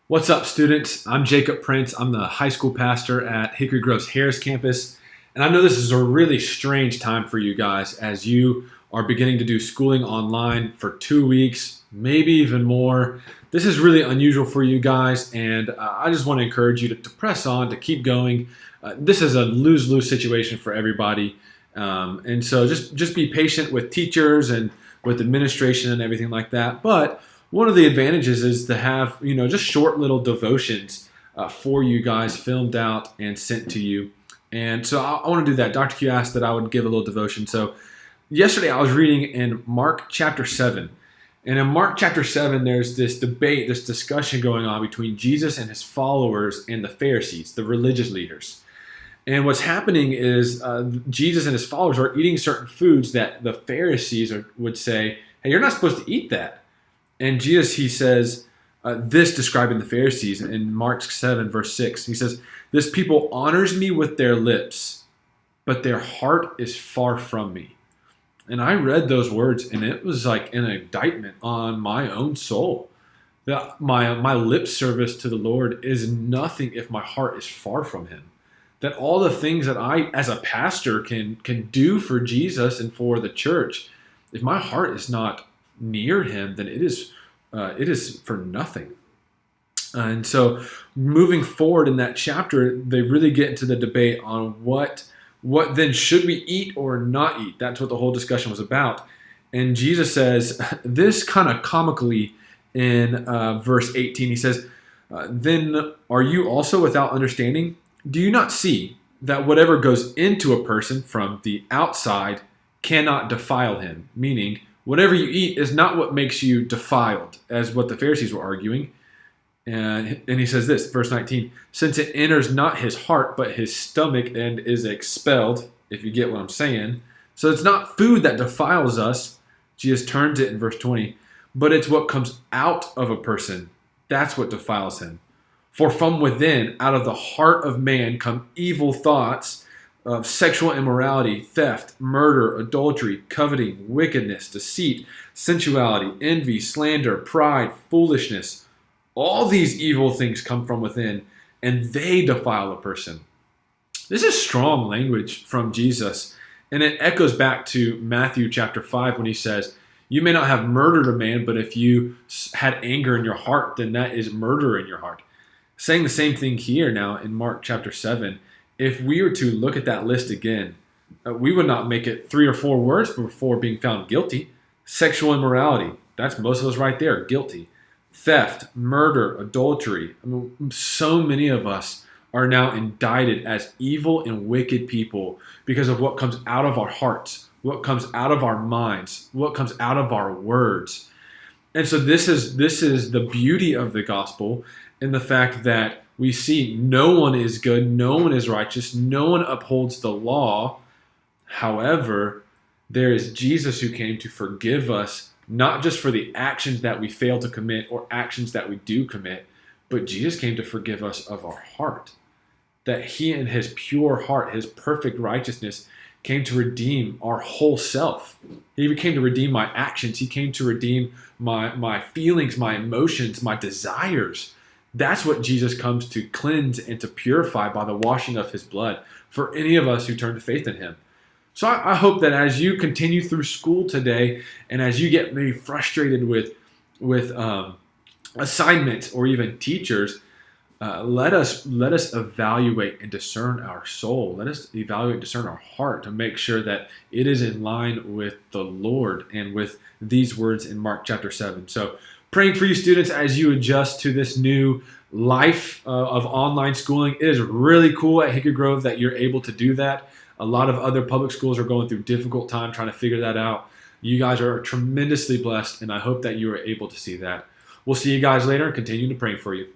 What's up, students? I'm Jacob Prince. I'm the high school pastor at Hickory Grove's Harris campus. And I know this is a really strange time for you guys as you are beginning to do schooling online for 2 weeks, maybe even more. This is really unusual for you guys, and I just want to encourage you to press on, to keep going. This is a lose-lose situation for everybody. And so just be patient with teachers and with administration and everything like that. But one of the advantages is to have, just short little devotions for you guys filmed out and sent to you. And so I want to do that. Dr. Q asked that I would give a little devotion. So yesterday I was reading in Mark chapter 7. And in Mark chapter 7, there's this debate, this discussion going on between Jesus and his followers and the Pharisees, the religious leaders. And what's happening is Jesus and his followers are eating certain foods that the Pharisees would say, hey, you're not supposed to eat that. And Jesus, he says, this describing the Pharisees in Mark 7, verse 6. He says, this people honors me with their lips, but their heart is far from me. And I read those words, and it was like an indictment on my own soul. That my lip service to the Lord is nothing if my heart is far from him. That all the things that I, as a pastor, can do for Jesus and for the church, if my heart is not near him, then it is for nothing. And so moving forward in that chapter, they really get into the debate on what then should we eat or not eat. That's what the whole discussion was about. And Jesus says this kind of comically in verse 18. He says, then are you also without understanding? Do you not see that whatever goes into a person from the outside cannot defile him? Meaning, whatever you eat is not what makes you defiled, as what the Pharisees were arguing. And he says this, verse 19, since it enters not his heart, but his stomach and is expelled, if you get what I'm saying. So it's not food that defiles us. Jesus turns it in verse 20, but it's what comes out of a person. That's what defiles him. For from within, out of the heart of man, come evil thoughts, of sexual immorality, theft, murder, adultery, coveting, wickedness, deceit, sensuality, envy, slander, pride, foolishness. All these evil things come from within, and they defile a person. This is strong language from Jesus, and it echoes back to Matthew chapter 5 when he says, you may not have murdered a man, but if you had anger in your heart, then that is murder in your heart. Saying the same thing here now in Mark chapter 7. If we were to look at that list again, we would not make it 3 or 4 words before being found guilty. Sexual immorality, that's most of us right there, guilty. Theft, murder, adultery. I mean, so many of us are now indicted as evil and wicked people because of what comes out of our hearts, what comes out of our minds, what comes out of our words. And so this is the beauty of the gospel in the fact that we see no one is good, no one is righteous, no one upholds the law. However, there is Jesus who came to forgive us, not just for the actions that we fail to commit or actions that we do commit, but Jesus came to forgive us of our heart. That he in his pure heart, his perfect righteousness, came to redeem our whole self. He came to redeem my actions. He came to redeem my feelings, my emotions, my desires. That's what Jesus comes to cleanse and to purify by the washing of his blood for any of us who turn to faith in him. So I hope that as you continue through school today and as you get maybe frustrated with assignments or even teachers, let us evaluate and discern our soul. Let us evaluate and discern our heart to make sure that it is in line with the Lord and with these words in Mark chapter 7. So praying for you students as you adjust to this new life of online schooling. It is really cool at Hickory Grove that you're able to do that. A lot of other public schools are going through difficult time trying to figure that out. You guys are tremendously blessed, and I hope that you are able to see that. We'll see you guys later and continue to pray for you.